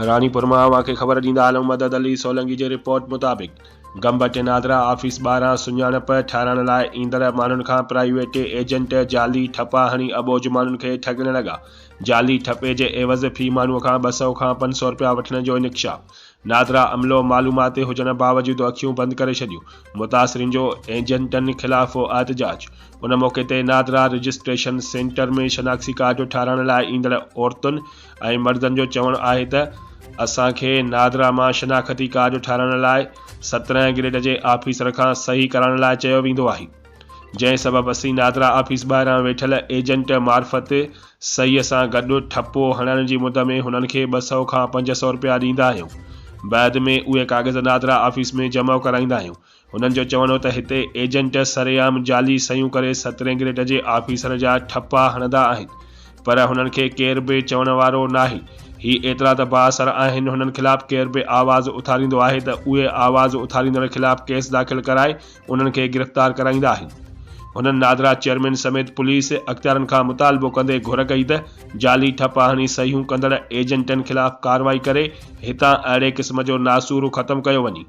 रानीपुर मां वाके ख़बर ॾींदा आलम मदद अली सोलंकी जी रिपोर्ट मुताबिक़ गंबट नादरा ऑफिस 12 सुञाणप ठाराइण लाइ ईंदड़ माण्हुनि खां प्राइवेट एजेंट जाली ठपा हणी अबोज माण्हुनि खे ठगण लॻा। जाली ठपे जे एवज़ फी माण्हूअ खां 200 खां 500 रुपया वठण जो इंकशाफ। नादरा अमलो मालूमात हुजण बावजूद अखियूं बंद करे छॾियूं। मुतासिरीन जो एजेंटनि खिलाफ़ एहतजाज। उन मौके ते नादरा रजिस्ट्रेशन सेंटर में शनाख्ती कार्ड ठाराइण लाइ ईंदड़ औरतुनि ऐं मर्दनि जो चवणु आहे त असांखे नादरा मां शनाख्ती कार्ड ठाराइण लाइ 17 ग्रेड जे ऑफिसर खां सही कराइण लाइ चयो वेंदो आहे, जंहिं सबबि असीं नादरा ऑफिस ॿाहिरां वेठल एजेंट मार्फत सहीअ सां गॾु ठपो हणण जी मुद में हुननि खे 200 खां 500 रुपया ॾींदा आहियूं। बैद में उहे काग़ज़ नादरा ऑफिस में जमा कराईंदा आहियूं। हुननि जो चवणो त हिते एजेंट सरेआम जाली सयूं करे 17 ग्रेड जे ऑफिसर जा ठपा हणंदा आहिनि, पर हुननि खे केर बि चवण वारो नाहे। ही एतिरा त बाअसर आहिनि, हुननि खिलाफ़ केर बि आवाज़ उथारींदो आहे त उहे आवाज़ उथारींदड़ खिलाफ़ केस दाख़िल कराए उन्हनि खे गिरफ़्तार कराईंदा आहिनि। हुननि नादरा चेयरमैन समेत पुलिस अख़्तियारनि खां मुतालबो कंदे घुर कई त जाली ठपा हणी सहियूं कंदड़ एजेंटनि खिलाफ़ कार्रवाई करे हितां अहिड़े क़िस्म जो नासूर ख़त्म कयो वञे।